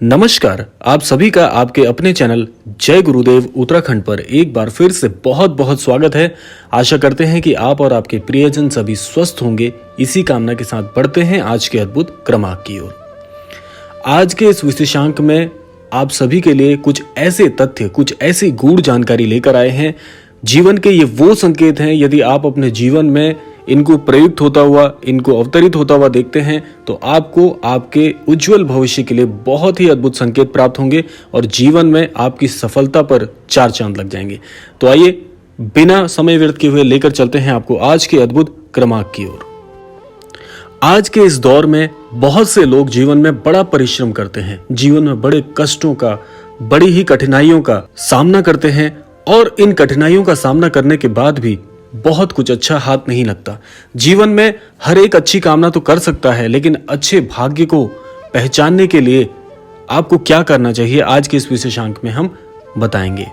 नमस्कार, आप सभी का आपके अपने चैनल जय गुरुदेव उत्तराखंड पर एक बार फिर से बहुत बहुत स्वागत है। आशा करते हैं कि आप और आपके प्रियजन सभी स्वस्थ होंगे। इसी कामना के साथ बढ़ते हैं आज के अद्भुत क्रमांक की ओर। आज के इस विशेषांक में आप सभी के लिए कुछ ऐसे तथ्य, कुछ ऐसी गूढ़ जानकारी लेकर आए हैं। जीवन के ये वो संकेत हैं, यदि आप अपने जीवन में इनको प्रयुक्त होता हुआ, इनको अवतरित होता हुआ देखते हैं तो आपको आपके उज्जवल भविष्य के लिए बहुत ही अद्भुत संकेत प्राप्त होंगे और जीवन में आपकी सफलता पर चार चांद लग जाएंगे। तो आइए बिना समय व्यर्थ किए हुए लेकर चलते हैं आपको आज के अद्भुत क्रमांक की ओर। आज के इस दौर में बहुत से लोग जीवन में बड़ा परिश्रम करते हैं, जीवन में बड़े कष्टों का, बड़ी ही कठिनाइयों का सामना करते हैं और इन कठिनाइयों का सामना करने के बाद भी बहुत कुछ अच्छा हाथ नहीं लगता। जीवन में हर एक अच्छी कामना तो कर सकता है, लेकिन अच्छे भाग्य को पहचानने के लिए आपको क्या करना चाहिए आज के इस विशेषांक में हम बताएंगे।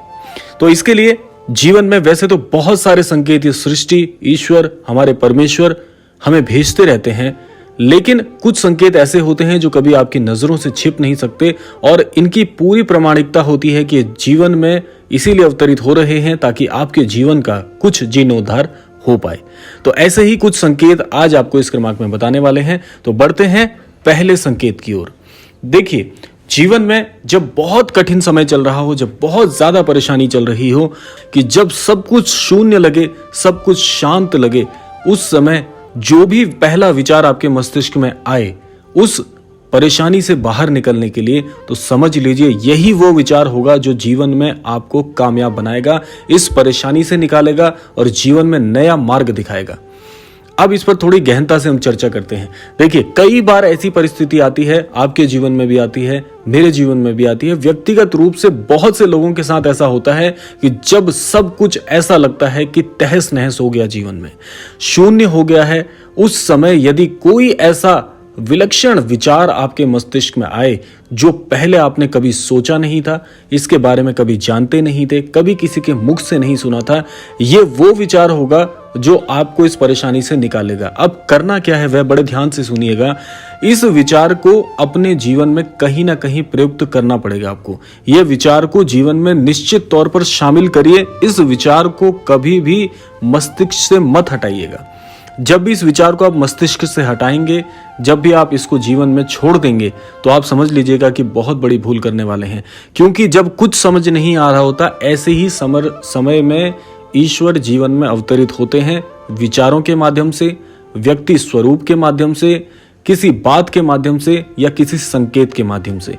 तो इसके लिए जीवन में वैसे तो बहुत सारे संकेत ये सृष्टि, ईश्वर, हमारे परमेश्वर हमें भेजते रहते हैं, लेकिन कुछ संकेत ऐसे होते हैं जो कभी आपकी नजरों से छिप नहीं सकते और इनकी पूरी प्रामाणिकता होती है कि जीवन में इसीलिए अवतरित हो रहे हैं ताकि आपके जीवन का कुछ जीर्णोद्धार हो पाए। तो ऐसे ही कुछ संकेत आज आपको इस क्रमांक में बताने वाले हैं। तो बढ़ते हैं पहले संकेत की ओर। देखिए, जीवन में जब बहुत कठिन समय चल रहा हो, जब बहुत ज्यादा परेशानी चल रही हो, कि जब सब कुछ शून्य लगे, सब कुछ शांत लगे, उस समय जो भी पहला विचार आपके मस्तिष्क में आए उस परेशानी से बाहर निकलने के लिए, तो समझ लीजिए यही वो विचार होगा जो जीवन में आपको कामयाब बनाएगा, इस परेशानी से निकालेगा और जीवन में नया मार्ग दिखाएगा। अब इस पर थोड़ी गहनता से हम चर्चा करते हैं। देखिए, कई बार ऐसी परिस्थिति आती है, आपके जीवन में भी आती है, मेरे जीवन में भी आती है, व्यक्तिगत रूप से बहुत से लोगों के साथ ऐसा होता है कि जब सब कुछ ऐसा लगता है कि तहस नहस हो गया, जीवन में शून्य हो गया है, उस समय यदि कोई ऐसा विलक्षण विचार आपके मस्तिष्क में आए जो पहले आपने कभी सोचा नहीं था, इसके बारे में कभी जानते नहीं थे, कभी किसी के मुख से नहीं सुना था, ये वो विचार होगा जो आपको इस परेशानी से निकालेगा। अब करना क्या है वह बड़े ध्यान से सुनिएगा। इस विचार को अपने जीवन में कहीं ना कहीं प्रयुक्त करना पड़ेगा आपको। यह विचार को जीवन में निश्चित तौर पर शामिल करिए। इस विचार को कभी भी मस्तिष्क से मत हटाइएगा। जब भी इस विचार को आप मस्तिष्क से हटाएंगे, जब भी आप इसको जीवन में छोड़ देंगे, तो आप समझ लीजिएगा कि बहुत बड़ी भूल करने वाले हैं। क्योंकि जब कुछ समझ नहीं आ रहा होता, ऐसे ही समय में ईश्वर जीवन में अवतरित होते हैं, विचारों के माध्यम से, व्यक्ति स्वरूप के माध्यम से, किसी बात के माध्यम से या किसी संकेत के माध्यम से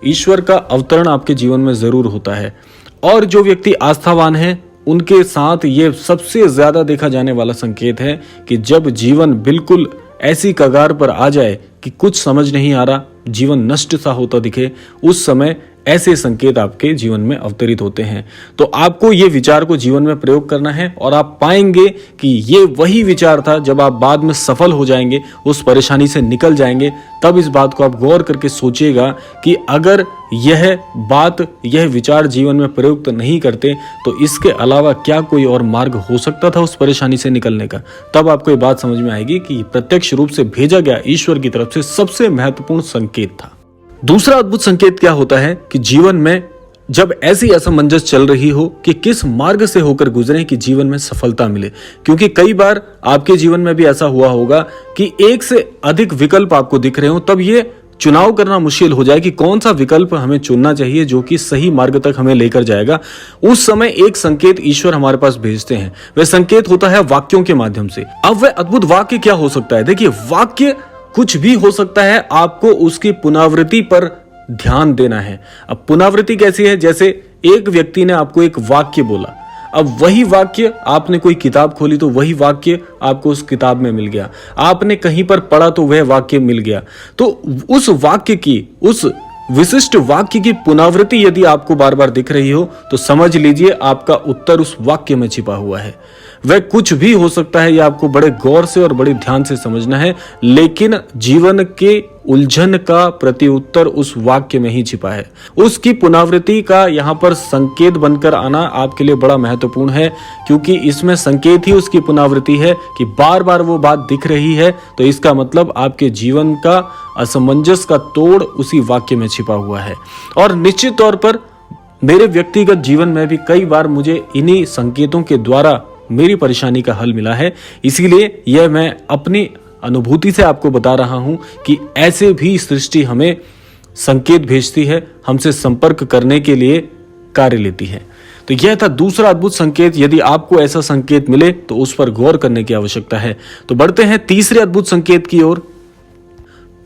ईश्वर का अवतरण आपके जीवन में जरूर होता है। और जो व्यक्ति आस्थावान है उनके साथ ये सबसे ज्यादा देखा जाने वाला संकेत है कि जब जीवन बिल्कुल ऐसी कगार पर आ जाए कि कुछ समझ नहीं आ रहा, जीवन नष्ट सा होता दिखे, उस समय ऐसे संकेत आपके जीवन में अवतरित होते हैं। तो आपको ये विचार को जीवन में प्रयोग करना है और आप पाएंगे कि ये वही विचार था। जब आप बाद में सफल हो जाएंगे, उस परेशानी से निकल जाएंगे, तब इस बात को आप गौर करके सोचिएगा कि अगर यह विचार जीवन में प्रयुक्त नहीं करते तो इसके अलावा क्या कोई और मार्ग हो सकता था उस परेशानी से निकलने का। तब आपको ये बात समझ में आएगी कि प्रत्यक्ष रूप से भेजा गया ईश्वर की तरफ से सबसे महत्वपूर्ण संकेत था। दूसरा अद्भुत संकेत क्या होता है कि जीवन में जब ऐसी असमंजस चल रही हो कि किस मार्ग से होकर गुजरें कि जीवन में सफलता मिले। क्योंकि कई बार आपके जीवन में भी ऐसा हुआ होगा कि एक से अधिक विकल्प आपको दिख रहे हो, तब ये चुनाव करना मुश्किल हो जाए कि कौन सा विकल्प हमें चुनना चाहिए जो कि सही मार्ग तक हमें लेकर जाएगा। उस समय एक संकेत ईश्वर हमारे पास भेजते हैं। वह संकेत होता है वाक्यों के माध्यम से। अब वह अद्भुत वाक्य क्या हो सकता है? देखिए, वाक्य कुछ भी हो सकता है, आपको उसकी पुनरावृत्ति पर ध्यान देना है। अब पुनरावृत्ति कैसी है? जैसे एक व्यक्ति ने आपको एक वाक्य बोला, अब वही वाक्य आपने कोई किताब खोली तो वही वाक्य आपको उस किताब में मिल गया, आपने कहीं पर पढ़ा तो वह वाक्य मिल गया। तो उस वाक्य की, उस विशिष्ट वाक्य की पुनरावृत्ति यदि आपको बार बार दिख रही हो तो समझ लीजिए आपका उत्तर उस वाक्य में छिपा हुआ है। वह कुछ भी हो सकता है, यह आपको बड़े गौर से और बड़े ध्यान से समझना है। लेकिन जीवन के उलझन का प्रत्युत्तर उस वाक्य में ही छिपा है। उसकी पुनरावृत्ति का यहाँ पर संकेत बनकर आना आपके लिए बड़ा महत्वपूर्ण है, क्योंकि इसमें संकेत ही उसकी पुनरावृत्ति है कि बार बार वो बात दिख रही है, तो इसका मतलब आपके जीवन का असमंजस का तोड़ उसी वाक्य में छिपा हुआ है। और निश्चित तौर पर मेरे व्यक्तिगत जीवन में भी कई बार मुझे इन्हीं संकेतों के द्वारा मेरी परेशानी का हल मिला है। इसीलिए यह मैं अपनी अनुभूति से आपको बता रहा हूं कि ऐसे भी सृष्टि हमें संकेत भेजती है, हमसे संपर्क करने के लिए कार्य लेती है। तो यह था दूसरा अद्भुत संकेत। यदि आपको ऐसा संकेत मिले तो उस पर गौर करने की आवश्यकता है। तो बढ़ते हैं तीसरे अद्भुत संकेत की ओर।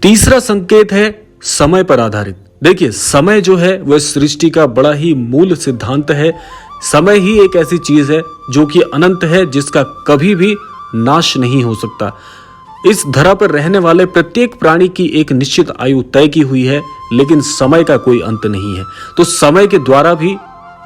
तीसरा संकेत है समय पर आधारित। देखिए, समय जो है वह सृष्टि का बड़ा ही मूल सिद्धांत है। समय ही एक ऐसी चीज है जो कि अनंत है, जिसका कभी भी नाश नहीं हो सकता। इस धरा पर रहने वाले प्रत्येक प्राणी की एक निश्चित आयु तय की हुई है, लेकिन समय का कोई अंत नहीं है। तो समय के द्वारा भी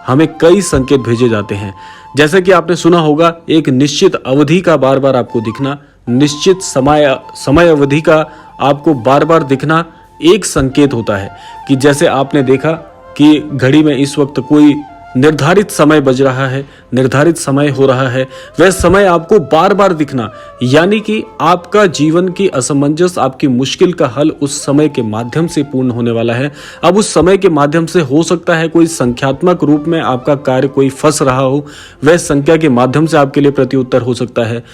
हमें कई संकेत भेजे जाते हैं। जैसे कि आपने सुना होगा, एक निश्चित अवधि का बार बार आपको दिखना, निश्चित समय अवधि का आपको बार बार दिखना एक संकेत होता है कि जैसे आपने देखा कि घड़ी में इस वक्त कोई निर्धारित समय बज रहा है, निर्धारित समय हो रहा है, वह समय आपको बार बार दिखना, यानी कि आपका जीवन की असमंजस, आपकी मुश्किल का हल उस समय के माध्यम से पूर्ण होने वाला है। अब उस समय के माध्यम से हो सकता है कोई संख्यात्मक रूप में आपका कार्य कोई फंस रहा हो, वह संख्या के माध्यम से आपके लिए प्रत्युत्तर हो सकता है।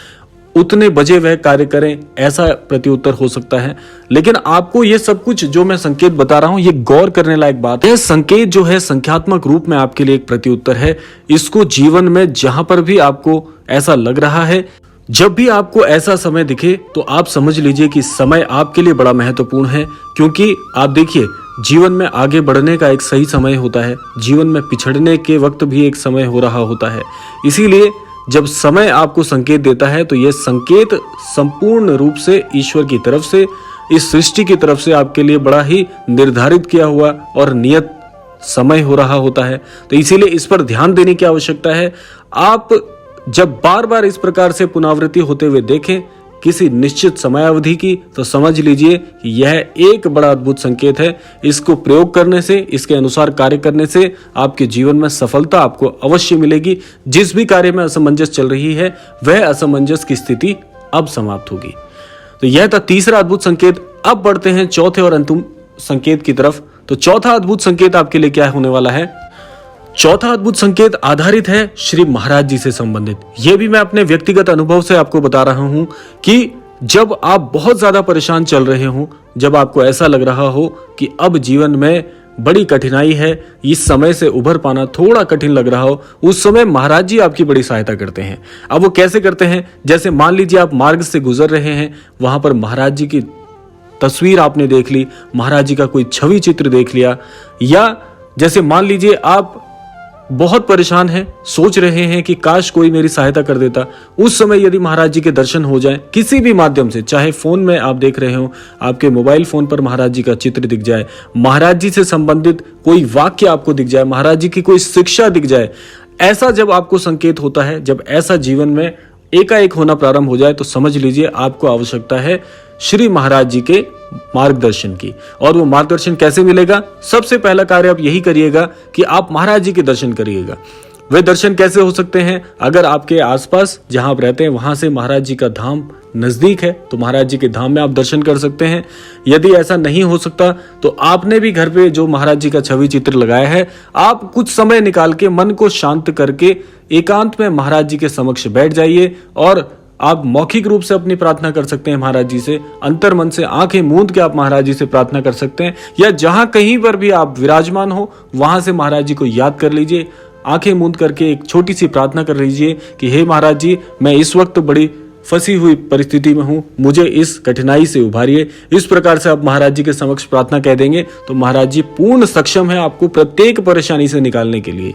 उतने बजे वह कार्य करें, ऐसा प्रत्युत्तर हो सकता है। लेकिन आपको ये सब कुछ जो मैं संकेत बता रहा हूं, ये गौर करने लायक बात है। संकेत जो है संख्यात्मक रूप में आपके लिए एक प्रत्युत्तर है। इसको जीवन में जहां पर भी आपको ऐसा लग रहा है, जब भी आपको ऐसा समय दिखे, तो आप समझ लीजिए कि समय आपके लिए बड़ा महत्वपूर्ण है। क्योंकि आप देखिए, जीवन में आगे बढ़ने का एक सही समय होता है, जीवन में पिछड़ने के वक्त भी एक समय हो रहा होता है। इसीलिए जब समय आपको संकेत देता है, तो यह संकेत संपूर्ण रूप से ईश्वर की तरफ से, इस सृष्टि की तरफ से आपके लिए बड़ा ही निर्धारित किया हुआ और नियत समय हो रहा होता है। तो इसीलिए इस पर ध्यान देने की आवश्यकता है। आप जब बार बार इस प्रकार से पुनरावृत्ति होते हुए देखें किसी निश्चित समयावधि की, तो समझ लीजिए कि यह एक बड़ा अद्भुत संकेत है। इसको प्रयोग करने से, इसके अनुसार कार्य करने से आपके जीवन में सफलता आपको अवश्य मिलेगी। जिस भी कार्य में असमंजस चल रही है, वह असमंजस की स्थिति अब समाप्त होगी। तो यह था तीसरा अद्भुत संकेत। अब बढ़ते हैं चौथे और अंतिम संकेत की तरफ। तो चौथा अद्भुत संकेत आपके लिए क्या होने वाला है? चौथा अद्भुत संकेत आधारित है श्री महाराज जी से संबंधित। यह भी मैं अपने व्यक्तिगत अनुभव से आपको बता रहा हूं कि जब आप बहुत ज्यादा परेशान चल रहे हो, जब आपको ऐसा लग रहा हो कि अब जीवन में बड़ी कठिनाई है, इस समय से उभर पाना थोड़ा कठिन लग रहा हो, उस समय महाराज जी आपकी बड़ी सहायता करते हैं। अब वो कैसे करते हैं? जैसे मान लीजिए आप मार्ग से गुजर रहे हैं, वहां पर महाराज जी की तस्वीर आपने देख ली, महाराज जी का कोई छवि चित्र देख लिया, या जैसे मान लीजिए आप बहुत परेशान हैं, सोच रहे हैं कि काश कोई मेरी सहायता कर देता, उस समय यदि महाराज जी के दर्शन हो जाए किसी भी माध्यम से, चाहे फोन में आप देख रहे हो, आपके मोबाइल फोन पर महाराज जी का चित्र दिख जाए, महाराज जी से संबंधित कोई वाक्य आपको दिख जाए, महाराज जी की कोई शिक्षा दिख जाए, ऐसा जब आपको संकेत होता है, जब ऐसा जीवन में एकाएक होना प्रारंभ हो जाए, तो समझ लीजिए आपको आवश्यकता है श्री महाराज जी के मार्गदर्शन की। और वो मार्गदर्शन कैसे मिलेगा? सबसे पहला कार्य आप यही करिएगा कि आप महाराज जी के दर्शन करिएगा। वे दर्शन कैसे हो सकते हैं? अगर आपके आसपास जहां आप रहते हैं वहां से महाराज जी का धाम नजदीक है, तो महाराज जी के धाम में आप दर्शन कर सकते हैं। यदि ऐसा नहीं हो सकता, तो आपने भी घर पे जो महाराज जी का छवि चित्र लगाया है, आप कुछ समय निकाल के मन को शांत करके एकांत में महाराज जी के समक्ष बैठ जाइए और आप मौखिक रूप से अपनी प्रार्थना कर सकते हैं महाराज जी से। अंतर मन से आंखें मूंद के आप महाराज जी से प्रार्थना कर सकते हैं, या जहां कहीं पर भी आप विराजमान हो वहां से महाराज जी को याद कर लीजिए। आंखें मूंद करके एक छोटी सी प्रार्थना कर लीजिए कि हे महाराज जी, मैं इस वक्त बड़ी फंसी हुई परिस्थिति में हूं, मुझे इस कठिनाई से उभारिए। इस प्रकार से आप महाराज जी के समक्ष प्रार्थना कह देंगे तो महाराज जी पूर्ण सक्षम है आपको प्रत्येक परेशानी से निकालने के लिए।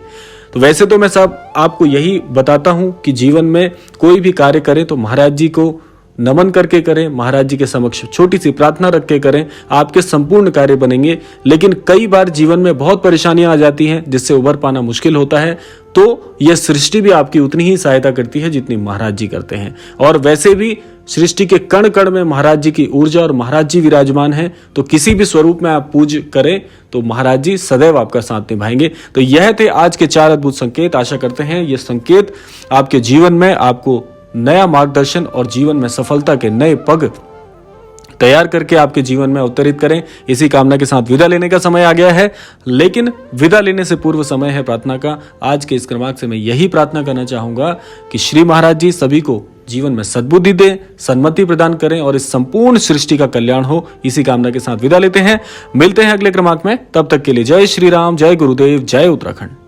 तो वैसे तो मैं सब आपको यही बताता हूं कि जीवन में कोई भी कार्य करें तो महाराज जी को नमन करके करें, महाराज जी के समक्ष छोटी सी प्रार्थना रख के करें, आपके संपूर्ण कार्य बनेंगे। लेकिन कई बार जीवन में बहुत परेशानियां आ जाती हैं जिससे उभर पाना मुश्किल होता है, तो यह सृष्टि भी आपकी उतनी ही सहायता करती है जितनी महाराज जी करते हैं। और वैसे भी सृष्टि के कण कण में महाराज जी की ऊर्जा और महाराज जी विराजमान हैं, तो किसी भी स्वरूप में आप पूज करें तो महाराज जी सदैव आपका साथ निभाएंगे। तो यह थे आज के 4 अद्भुत संकेत। आशा करते हैं ये संकेत आपके जीवन में आपको नया मार्गदर्शन और जीवन में सफलता के नए पग तैयार करके आपके जीवन में अवतरित करें। इसी कामना के साथ विदा लेने का समय आ गया है, लेकिन विदा लेने से पूर्व समय है प्रार्थना का। आज के इस क्रमांक से मैं यही प्रार्थना करना चाहूंगा कि श्री महाराज जी सभी को जीवन में सद्बुद्धि दें, सन्मति प्रदान करें और इस संपूर्ण सृष्टि का कल्याण हो। इसी कामना के साथ विदा लेते हैं। मिलते हैं अगले क्रमांक में, तब तक के लिए जय श्री राम, जय गुरुदेव, जय उत्तराखंड।